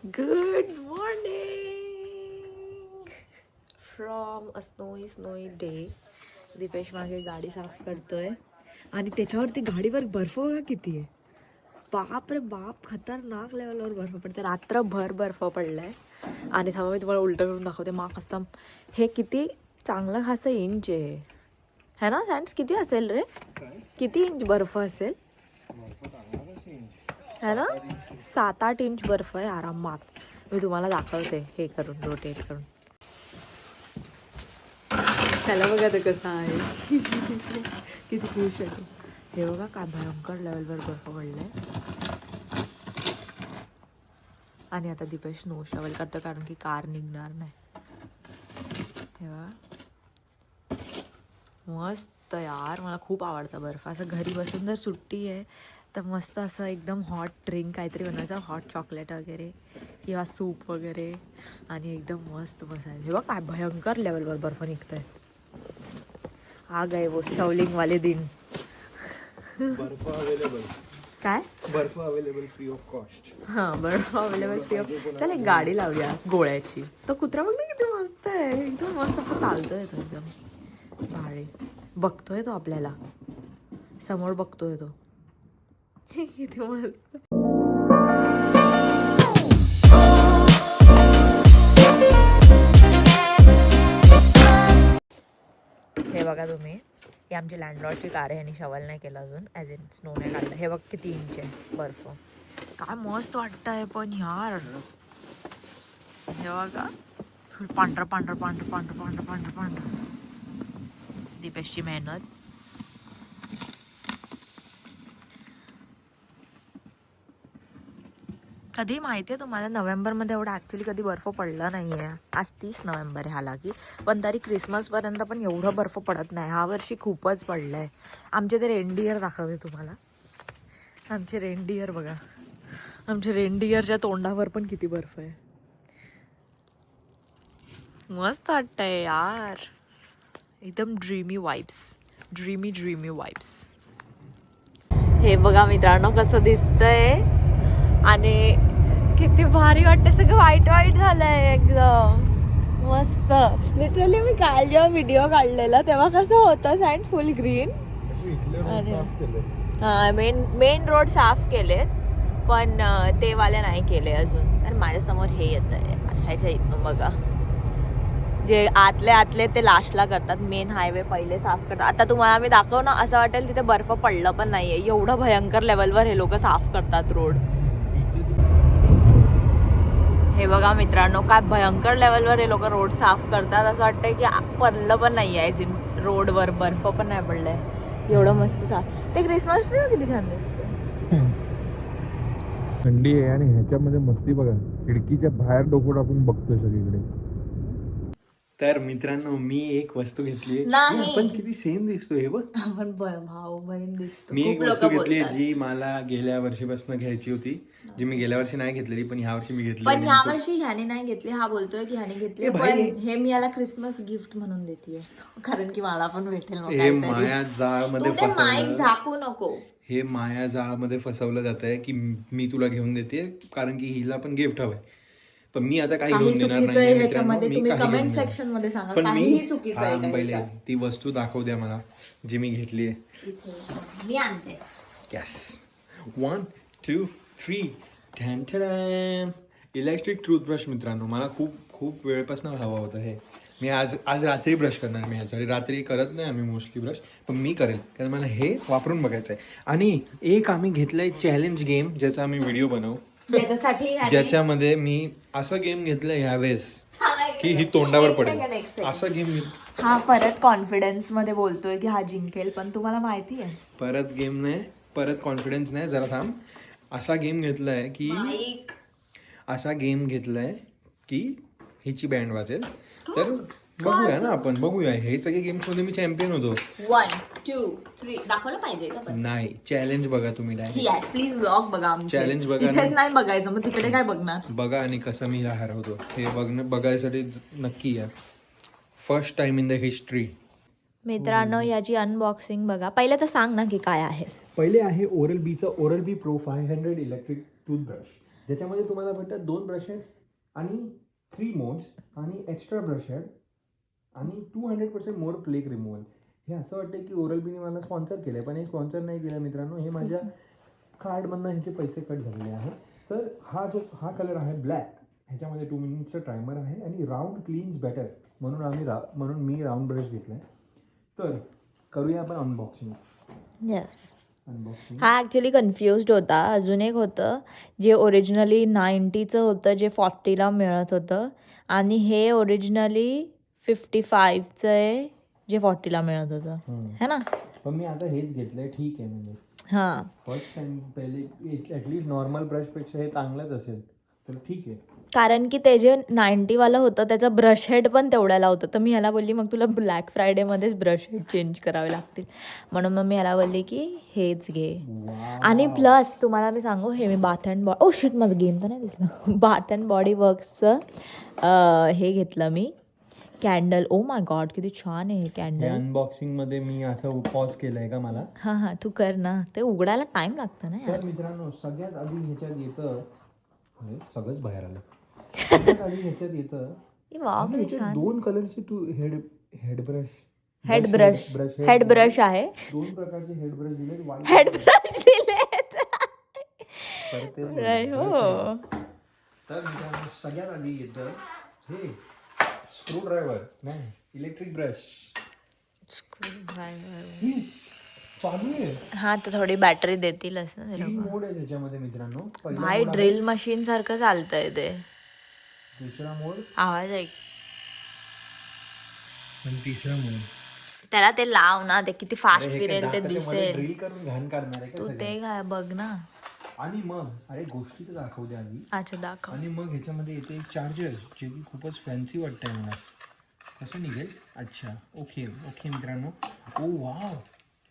Good morning from a snowy day. Deepesh मागे गाडी साफ करतोय आणि त्याच्यावरती गाडीवर बर्फ बघा किती आहे. बाप रे बाप, खतरनाक लेवलवर बर्फ पडते. रात्रभर बर्फ पडलाय. आणि थांबा मी तुम्हाला उलट करून दाखवते. मा कसं हे किती चांगलं खासं इंच आहे ना सॅन्ड्स? किती असेल रे? किती इंच बर्फ असेल है ना? 7-8 इंच बर्फ आहे आरामात. मी तुम्हाला दाखवते हे करून, रोटेट करून. त्याला बघा तर कसं आहे. किती खुश आहे. हे बघा काय भयंकर लेवलवर बर्फ पडलाय. आणि आता दीपेश स्नो शॉवेल करतो कारण की कार निघणार नाही. हे बघा मस्त यार, मला खूप आवडतं बर्फ. असं घरी बसून जर सुट्टी आहे तर मस्त असं एकदम हॉट ड्रिंक काहीतरी बनवायचं, हॉट चॉकलेट वगैरे किंवा सूप वगैरे, आणि एकदम मस्त बसायचं. हे बघ काय भयंकर लेवलवर बर्फ निघतोय. आ गए वो शॉवलिंग वाले दिन. बर्फ अवेलेबल. काय? बर्फ अवेलेबल फ्री ऑफ कॉस्ट. हां, बर्फ अवेलेबल फ्री ऑफ. चल एक गाडी लावूया गोळ्याची. तो कुत्रा बघ ना किती मस्त आहे. एकदम मस्त असं चालतोय तो, एकदम भारी. बघतोय तो आपल्याला, समोर बघतोय तो. किती मस्त. हे बघा तुम्ही, ही आमची लँडलॉर्डची कार आहे. यांनी शवल नाही केलं अजून, ॲज इन स्नो नाही काढलं. हे बघ किती इंच आहे बर्फ. काय मस्त वाटतंय पण यार. हे बघा पांढरं पांढरं पांढरं पांढरं पांढरं पांढरं पांढरं. दीपेशची मेहनत. कधी माहिती आहे तुम्हाला, नोव्हेंबरमध्ये एवढा ॲक्च्युली कधी बर्फ पडला नाही आहे. आज 30 नोव्हेंबर आहे हालाकी, पण तरी क्रिसमसपर्यंत पण एवढं बर्फ पडत नाही. ह्या वर्षी खूपच पडलं आहे. आमचे ते रेनडियर दाखवते तुम्हाला. आमचे रेनडियर बघा, आमच्या रेनडियरच्या तोंडावर पण किती बर्फ आहे. मस्त वाटतंय यार, एकदम ड्रीमी वाइब्स. Dreamy vibes. हे बघा मित्रांनो कसं दिसतंय, आणि किती भारी वाटतं. सगळं व्हाईट व्हाईट झालंय एकदम मस्त. लिटरली मी काल जेव्हा व्हिडिओ काढलेला तेव्हा कसं होतं सँड फुल ग्रीन. हां, मेन रोड साफ केलेत, पण ते वाले नाही केले अजून. तर माझ्यासमोर हे येत आहे, ह्याच्या इथून बघा. जे आतले ते लास्टला करतात, मेन हायवे पहिले साफ करतात. आता तुम्हाला मी दाखव ना, असं वाटेल तिथे बर्फ पडलं पण नाहीये. एवढं भयंकर लेवलवर हे लोक साफ करतात रोड. हे बघा मित्रांनो, काय भयंकर लेवलवर हे लोक रोड साफ करतात. असं वाटतंय की पडलं पण नाही आहे रोडवर, बर्फ पण नाही पडलाय. एवढं मस्त साफ. ते क्रिसमस ट्री किती छान दिसतं. थंडी आहे आणि ह्याच्यामध्ये मस्ती बघा. खिडकीच्या बाहेर डोकं टाकून बघतोय सगळीकडे. तर मित्रांनो, मी एक वस्तू घेतली. आपण किती सेम दिसतो हे बघ. आपण भाऊ बहीण दिसतो. मी एक वस्तू घेतली जी मला गेल्या वर्षीपासून घ्यायची होती, जी मी गेल्या वर्षी नाही घेतलेली, पण ह्या वर्षी मी घेतली. पण ह्या वर्षी ह्याने नाही घेतली. हा बोलतोय की ह्याने घेतली, पण हे मी याला क्रिसमस गिफ्ट म्हणून देते, कारण की मला पण भेटेल. हे माया जाळमध्ये माईक झाकू नको. हे माया जाळमध्ये फसवलं जात आहे की मी तुला घेऊन देते कारण की हिला पण गिफ्ट हवंय. पण मी आता काही घेऊन देणार नाही मित्रांनो. तुम्ही कमेंट सेक्शन मध्ये सांगा काहीही चुकीचं आहे. पहिले ती वस्तू दाखव द्या मला जी मी घेतली आहे. मी आणते. यस, 1 2 3 टॅन टॅन. इलेक्ट्रिक टूथब्रश मित्रांनो, मला खूप वेळपासून हवा होता हे. मी आज रात्री ब्रश करणार. मी ह्यासाठी रात्री करत नाही आम्ही मोस्टली ब्रश, पण मी करेल कारण मला हे वापरून बघायचं आहे. आणि एक आम्ही घेतलंय चॅलेंज गेम, ज्याचा आम्ही व्हिडिओ बनवू, ज्याच्यामध्ये मी असं गेम घेतलं ह्यावेळेस की ही तोंडावर पडेल. असा गेम. हा परत कॉन्फिडन्स मध्ये बोलतोय की हा जिंकेल, पण तुम्हाला माहिती आहे परत कॉन्फिडन्स नाही. जरा थांब. असा गेम घेतलाय की हिची बँड वाजेल. तर बघूया ना, आपण बघूया. हे सगळे गेम्स मध्ये मी चॅम्पियन होतो. 1 2 3 दाखवलं पाहिजे का? नाही, चॅलेंज बघा तुम्ही डायरेक्ट. प्लीज व्लॉग बघा. चॅलेंज बघा. इथेच नाही बघायचं, मग तिकडे काय बघणार. बघा आणि कसं मी हरवतो हे बघायसाठी नक्की या. First time in the history. मित्रांनो, याची अनबॉक्सिंग बघा. पहिले तर सांग ना की काय आहे. पहिले आहे ओरल बीचं ओरल बी प्रो 500 इलेक्ट्रिक टूथब्रश. ज्याच्यामध्ये तुम्हाला भेटतात 2 ब्रशेस आणि 3 मोड्स आणि एक्स्ट्रा ब्रश हेड आणि 200% मोर प्लेक रिमूव्हल. हे असं वाटतं की ओरल बीने मला स्पॉन्सर केलं, पण हे स्पॉन्सर नाही केलं मित्रांनो. हे माझ्या कार्डमधनं ह्याचे पैसे कट झालेले आहेत. तर हा कलर आहे ब्लॅक. ह्याच्यामध्ये 2 मिनिटचं टायमर आहे आणि राऊंड क्लीन्स बेटर म्हणून मी राऊंड ब्रश घेतला आहे. तर करूया आपण अनबॉक्सिंग. येस. अनबॉक्सिंग हा ॲक्च्युली कन्फ्युज्ड होता. अजून एक होतं जे ओरिजिनली 90चं होतं, जे 40ला मिळत होतं, आणि हे ओरिजिनली 55चं आहे, जे 40ला मिळत होतं, है ना. पण मी आता हेच घेतलंय. ठीक आहे म्हणजे हां, फर्स्ट टाइम पहिले ॲटलिस्ट नॉर्मल ब्रशपेक्षा हे चांगलंच असेल तर ठीक आहे. कारण की ते जे 90वालं होतं त्याचं ब्रश हेड पण तेवढ्याला होतं. तर मी ह्याला बोलली मग तुला ब्लॅक फ्रायडेमध्येच ब्रश हेड चेंज करावे लागतील, म्हणून मग मी ह्याला बोलली की हेच घे. आणि प्लस तुम्हाला मी सांगू, हे मी bath and body, oh shit माझं गेम तर नाही दिसलं, बाथ अँड बॉडी वर्क्सचं हे घेतलं मी कॅन्डल. ओ माय गॉड किती छान आहे हे हे कॅन्डल. अनबॉक्सिंग मध्ये मी असं पॉज केलंय का मला. हां हां, तू कर ना, ते उघडायला टाइम लागतं ना यार. तर मित्रांनो सगळ्यात आधी ह्याच्यात येतं, अरे सगळंच बाहेर आलं. सगळ्यात आधी ह्याच्यात येतं, हे वाव आणि किती ह्याच्यात छान. 2 कलरची तू हेड ब्रश हेड ब्रश आहे. 2 प्रकारचे हेड ब्रश दिले. हेड ब्रश दिलेत. परत तेच बोललो, Right, brush हो. head. तर मित्रांनो सगळ्यात आधी येतं हे स्क्रू ड्रायव्हर, नाही इलेक्ट्रिक ब्रश. चालू आहे. हा, तर थोडी बॅटरी देतीलच ना ते 3 लोक. मोड आहे त्याच्यामध्ये मित्रांनो. पहिला भाई मोड आहे, ड्रिल मशीन सारखं चालतंय ते. दुसरा मोड आवाज ऐक. आणि तिसरा मोड. त्याला ते लाव ना, ते किती फास्ट अरे हे काय फिरेल ते दाताच्या मध्ये दिसेल. ड्रिल करून घाण काढणार आहे का तू सगळं? ते काय बघ ना. आणि मग अरे गोष्टी तर दाखवू द्या आधी. अच्छा दाखव. आणि मग ह्याच्यामध्ये येते एक चार्जर, जे की खूपच फॅन्सी वाटतंय मला. कसं निघेल? अच्छा, ओके मित्रांनो. ओ वाव,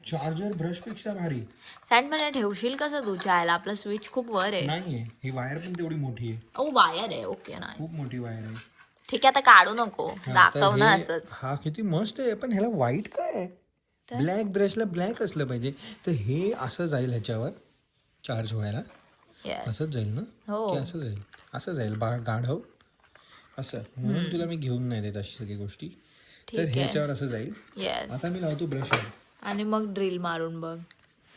चार्जर ब्रशपेक्षा भारी. सँड मला ठेवशील कसं तू चायला, आपलं स्विच खूप वर आहे. नाहीये, ही वायर पण तेवढी मोठी आहे. ओ वायर आहे, ओके ना. खूप मोठी वायर आहे. ठीक आहे, आता काढू नको, हा, दाखव तर ना हे- असंच. हा किती मस्त आहे. पण ह्याला व्हाईट काय आहे? ब्लॅक ब्रशला ब्लॅक असलं पाहिजे. तर हे असं जाईल ह्याच्यावर चार्ज व्हायला. येस. असंच जाईल ना? हो. की असं जाईल? असं जाईल गाढव असं. म्हणून तुला मी घेऊन नाही देत अशी सगळी गोष्टी. तर ठीक आहे. ह्याच्यावर असं जाईल. येस. आता मी लावतो ब्रश. आणि मग ड्रिल मारून बघ.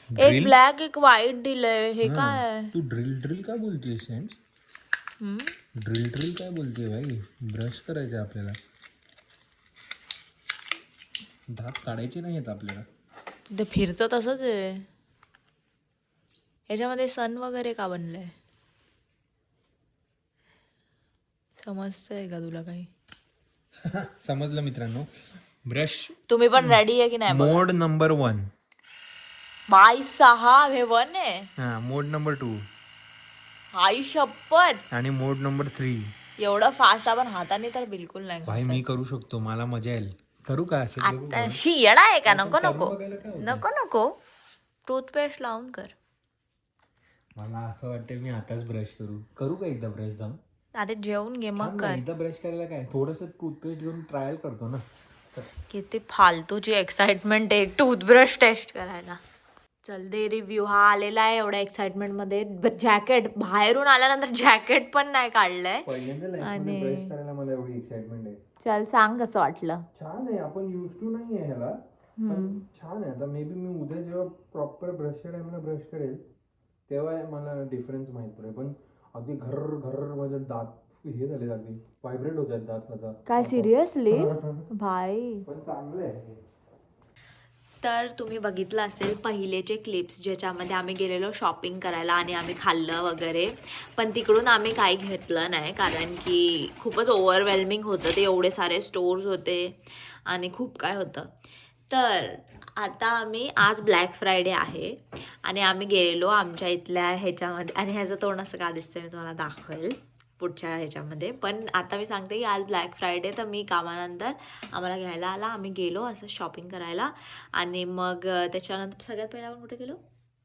एक Drill? ब्लॅक एक व्हाईट दिलंय, हे काय आहे? तू ड्रिल काय बोलतेय सेंट? हम्म? ड्रिल काय बोलतेय भाई? ब्रश करायचं आहे आपल्याला, दात काढायचे नाही आहेत आपल्याला. ते फिरतं तसंच आहे. ह्याच्यामध्ये सन वगैरे का बनलंय? समजतंय का तुला काही? समजलं मित्रांनो. ब्रश तुम्ही पण रेडी आहे की नाही बघा. मोड नंबर 1. बाई 6 हे 1 आहे. हा, मोड नंबर 2 आई शपथ, आणि मोड नंबर 3. एवढं फास्ट आपण हाताने तर बिलकुल नाही भाई घासत. मी करू शकतो, मला मजा येईल. करू का असं? बघू आता का? शी येडा आहे का? नको करून नको बघायला काय होतंय? नको नको, टूथपेस्ट लावून कर. मला असं वाटतं मी आताच ब्रश करू का एकदा ब्रश जाऊन? अरे जेवून घे मग थांब ना, कर. एकदा ब्रश करायला काय, थोडंसं टूथपेस्ट घेऊन ट्रायल करतो ना. किती फालतूची एक्साइटमेंट आहे टूथब्रश टेस्ट करायला. चल दे रिव्ह्यू. हा आलेला आहे एवढ्या एक्साइटमेंट मध्ये. जॅकेट बाहेरून आल्यानंतर जॅकेट पण नाही काढलंय. पहिल्यांदा लाईफमध्ये ब्रश करायला मला एवढी एक्साइटमेंट आहे. चल सांग कसं वाटलं. छान आहे. आपण युज टू नाही आहे ह्याला, पण छान आहे. आता मे बी मी उद्या जेव्हा प्रॉपर ब्रशच्या टाइमला ब्रश करेल तेव्हा मला डिफरन्स माहित पडेल. पण अगदी घर माझे दात हे झाले, अगदी व्हायब्रेट होत आहेत दात आता. काय सिरियसली भाई. पण चांगलं आहे. तर तुम्ही बघितलं असेल पहिलेचे क्लिप्स ज्याच्यामध्ये आम्ही गेलेलो शॉपिंग करायला आणि आम्ही खाल्लं वगैरे, पण तिकडून आम्ही काही घेतलं नाही कारण की खूपच ओव्हरवेल्मिंग होतं. ते एवढे सारे स्टोर्स होते आणि खूप काय होतं. तर आता आज ब्लॅक फ्रायडे आहे आणि आम्ही गेलेलो आमच्या इथल्या ह्याच्यामध्ये, आणि ह्याचं तोंड असं का दिसतं मी तुम्हाला दाखवेल पुढच्या ह्याच्यामध्ये. पण आता मी सांगते की आज ब्लॅक फ्रायडे, तर मी कामानंतर आम्हाला घ्यायला आला. आम्ही गेलो असं शॉपिंग करायला आणि मग त्याच्यानंतर सगळ्यात पहिला आपण कुठे गेलो?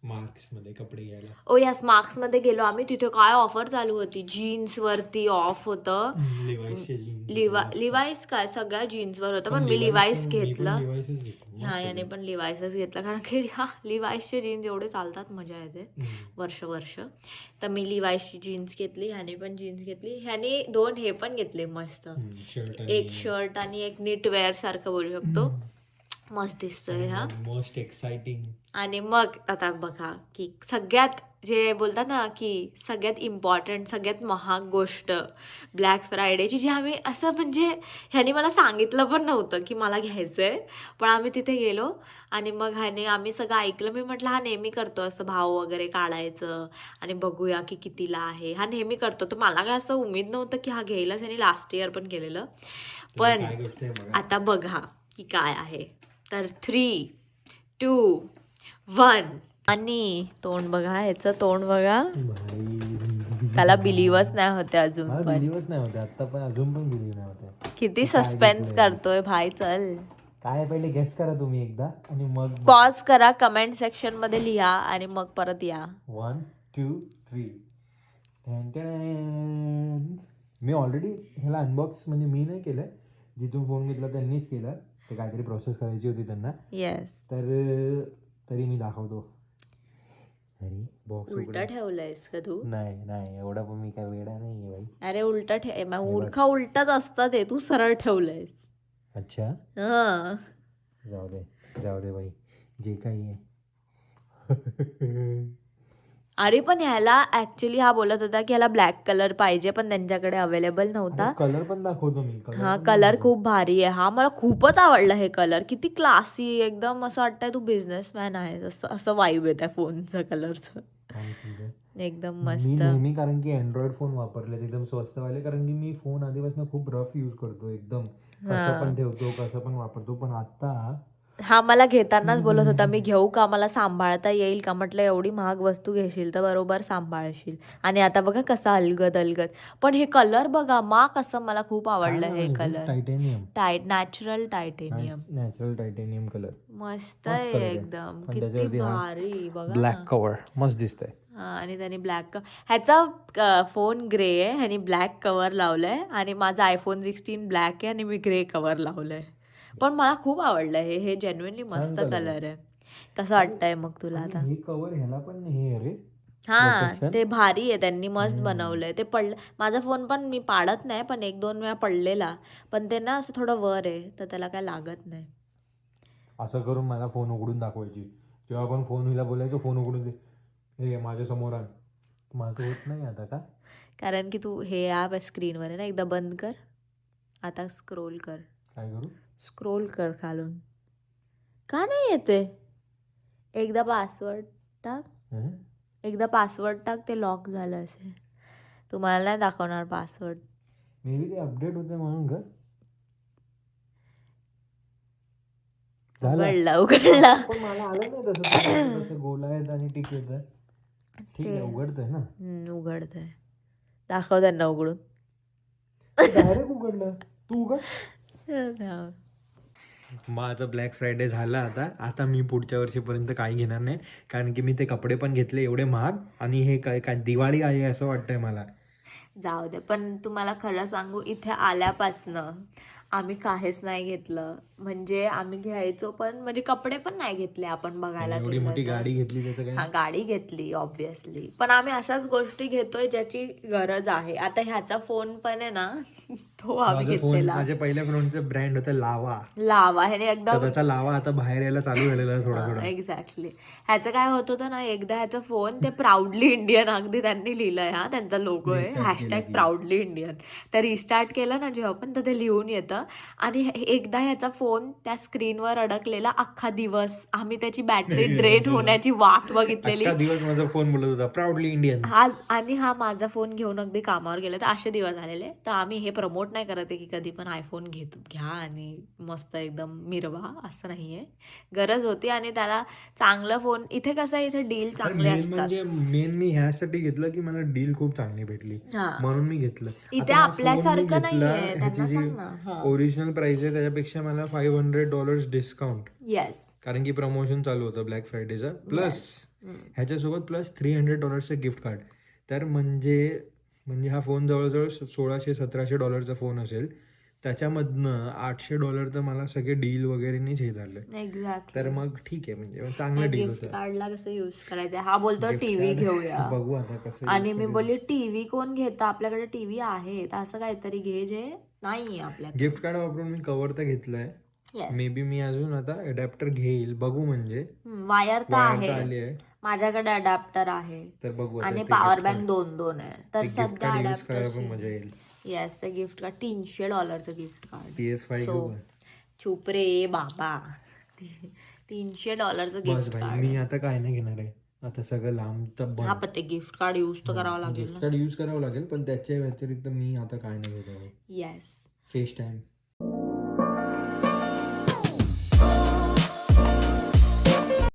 मार्क्स मध्ये कपडे घ्यायला. ओ यास मार्क्स मध्ये गेलो आम्ही, तिथे काय ऑफर चालू होती, जीन्स वरती ऑफ होतं. लिवाईसचे जीन्स. लिवाईस काय सगळ्या जीन्सवर होतं, पण मी लिवाईस घेतलं. लिवाईसच घेतलं. ह्या याने पण लिवाईसच घेतला, कारण की हा लिवाईसचे जीन्स एवढे चालतात, मजा येते वर्ष. तर मी लिवाईसची जीन्स घेतली, ह्याने पण जीन्स घेतली, ह्याने 2 हे पण घेतले मस्त, एक शर्ट आणि एक निटवेअर सारखं बोलू शकतो. मस्त दिसतोय हा, मोस्ट एक्साइटिंग. आणि मग आता बघा की सगळ्यात जे बोलतात ना की सगळ्यात इम्पॉर्टंट, सगळ्यात महाग गोष्ट ब्लॅक फ्रायडेची, जी आम्ही असं म्हणजे ह्याने मला सांगितलं पण नव्हतं की मला घ्यायचं आहे, पण आम्ही तिथे गेलो आणि मग आम्ही सगळं ऐकलं. मी म्हटलं हा नेहमी करतो असं भाव वगैरे काढायचं आणि बघूया की कितीला आहे, हा नेहमी करतो. तर मला काय असं उमेद नव्हतं की हा घ्यायलाच, ह्याने लास्ट इयर पण केलेलं. पण आता बघा की काय आहे. तर 3, 2, 1 आणि तोंड बघा, ह्याचं तोंड बघा, त्याला बिलीवच नाही होते अजून पण. बिलीवच नाही होते आता पण, अजून पण बिलीव नाही होते. किती सस्पेन्स करतोय भाई. चल काय पहिले गेस करा तुम्ही एकदा आणि मग पॉज करा, कमेंट सेक्शन मध्ये लिहा आणि मग परत या. 1, 2, 3. मी ऑलरेडी ह्याला अनबॉक्स म्हणजे मी नाही केलंय, जिथून फोन घेतला त्यांनीच केलं. ते काहीतरी प्रोसेस करायची होती त्यांना. येस. तर तरी मी दाखवतो. अरे बॉक्स उलटा ठेवलंयस का तू? नाही एवढा पण मी काय वेडा नाही बाई. अरे उलटा मूर्खा उलटाच असतात ते, तू सरळ ठेवलंयस. अच्छा, हा जाऊ दे बाई, जे काही आहे. अरे पण ह्याला ऍक्च्युली हा बोलत होता की ह्याला ब्लॅक कलर पाहिजे, पण त्यांच्याकडे अवेलेबल नव्हता. कलर पण दाखवतो मी. हा कलर खूप भारी आहे, हा मला खूपच आवडला हे कलर. किती क्लासी, एकदम असं वाटतंय तू बिझनेसमॅन आहेस असं वाईब येत आहे फोनचं कलरचं, एकदम मस्त. मी नेहमी, कारण की अँड्रॉइड फोन वापरले एकदम स्वस्तवाले, कारण की मी फोन आधीपासून खूप रफ यूज करतो, एकदम कसं पण ठेवतो, कसं पण वापरतो. पण आता हा मला घेतानाच बोलत होता मी घेऊ का, मला सांभाळता येईल का. म्हटलं एवढी महाग वस्तू घेशील तर बरोबर सांभाळशील. आणि आता बघा कसा अलगद. पण हे कलर बघा, कसं मला खूप आवडलं हे colour. Titanium, natural titanium colour मस्त आहे एकदम, किती भारी बघा. ब्लॅक कव्हर मस्त दिसतंय. आणि त्याने ब्लॅक, ह्याचा फोन ग्रे आहे, ह्याने ब्लॅक कव्हर लावलंय, आणि माझा आयफोन 16 ब्लॅक आहे आणि मी ग्रे कव्हर लावलंय. पण मला खूप आवडलं हे जेन्युइनली मस्त कलर आहे. कसं वाटतंय मग तुला आता? हे कव्हर ह्याला पण हे रे, हा ते भारी आहे, त्यांनी मस्त बनवलंय. ते माझा फोन पण मी पाडत नाही, पण 1-2 वेळा पडलेला, पण ते ना असं थोडं वर आहे तर त्याला काय लागत नाही. असं करून मला फोन उघडून दाखवायची, जेव्हा आपण फोन हिला बोलायचो फोन उघडून दे, हे माझ्या समोर आण. माझं होत नाही आता का, कारण की तू हे ॲप स्क्रीनवर आहे ना, एकदा बंद कर, आता स्क्रोल कर. काय करू? स्क्रोल कर खालून. का नाही येते? एकदा पासवर्ड टाक, ते लॉक झालं असेल. तुम्हाला नाही दाखवणार पासवर्ड. मे बी ते अपडेट होते म्हणून का. उघडला. पण मला आलं नाही तसं गोल आहेत आणि टिक येत. ठीक आहे, उघडतंय ना. उघडतंय, दाखव त्यांना उघडून. डायरेक्ट उघडलं. तू उघड. माझं ब्लॅक फ्रायडे झालं आता मी पुढच्या वर्षीपर्यंत काही घेणार नाही, कारण की मी ते कपडे पण घेतले एवढे महाग, आणि हे काय दिवाळी आली असं वाटतंय मला. जाऊ दे, पण तुम्हाला खरं सांगू, इथे आल्यापासनं आम्ही काहीच नाही घेतलं. म्हणजे आम्ही घ्यायचो पण म्हणजे कपडे पण नाही घेतले आपण बघायला. एवढी मोठी गाडी घेतली त्याचं काय. हा गाडी घेतली ऑब्विसली, पण आम्ही अशाच गोष्टी घेतोय ज्याची गरज आहे. आता ह्याचा फोन पण आहे ना, तो आम्ही घेतलेला. माझ्या पहिल्या फोनचं ब्रँड होतं लावा. ह्याने एकदम त्याचा लावा आता बाहेर यायला चालू झालेला थोडा. एक्झॅक्टली. ह्याचं काय होत होतं ना, एकदा ह्याचा फोन ते प्राऊडली इंडियन, अगदी त्यांनी लिहिलंय, हा त्यांचा लोगो आहे #प्राऊडली इंडियन. तर रिस्टार्ट केलं ना जेव्हा पण, तर ते लिहून येतं. आणि एकदा ह्याचा फोन त्या स्क्रीनवर अडकलेला अख्खा दिवस. आम्ही त्याची बॅटरी ड्रेन होण्याची वाट बघितलेली. दिवस माझा फोन बोलत होता प्राऊडली इंडियन. आणि हा माझा फोन घेऊन अगदी कामावर गेला, तर असे दिवस झालेले. तर आम्ही हे प्रमोट प्रमोट नाही करत आहे की कधी पण आयफोन घ्या आणि मस्त एकदम मिरवा, असं नाही आहे. गरज होती आणि त्याला चांगलं फोन, इथे कसं आहे, इथे डील चांगले मेन असतात. म्हणजे मी ह्यासाठी घेतलं की मला डील खूप चांगली भेटली हा. म्हणून मी घेतलं. इथे आता हा फोन मी आपल्यासारखं घेतला, नाहीये, ह्याची त्यांना जी सांग ना. हा. ओरिजिनल प्राइस आहे त्याच्यापेक्षा मला $500 डिस्काउंट, येस. कारण की प्रमोशन चालू होतं ब्लॅक फ्रायडेचं, प्लस ह्याच्यासोबत प्लस $300 गिफ्ट कार्ड. तर म्हणजे हा फोन जवळजवळ $1600-1700 फोन असेल, त्याच्यामधनं $800 तर मला सगळे डील वगैरेनेच हे झालं. एक्झॅक्टली. तर मग ठीक आहे, म्हणजे चांगलं डील गिफ्ट होतं. कार्डला कसं यूज करायचं, हा बोलतो Gift टीव्ही card घेऊया. बघू आता कसं आणि use मी करायचं. बोलली टीव्ही कोण घेतं, आपल्याकडे टीव्ही आहे, तर असं काहीतरी घे जे नाहीये आपल्याकडे. गिफ्ट कार्ड वापरून मी कव्हर तर घेतलंय. मे बी मी अजून आता अडॅप्टर घेईल, बघू. म्हणजे वायर तर वायर तर आहे, आली आहे, माझ्याकडे अडॅप्टर आहे तर बघू आता आणि ते पॉवर gift बँक card- 2 आहे. तर ते गिफ्ट सध्या कार्ड यूज करायला पण अडॅप्टर. मजा येईल. येस, ते gift card $300 gift card. PS5 घेऊ का? चुप रे बाबा. $300 बस गिफ्ट भाई, कार्ड. मी आता काय नाही घेणार आहे, आता सगळं लांब तर हा, बंद. पण ते गिफ्ट कार्ड यूज तर करावं लागेल गिफ्ट ना. कार्ड यूज करावं लागेल, पण त्याच्या व्यतिरिक्त मी आता काय नाही घेणार आहे. येस. Face time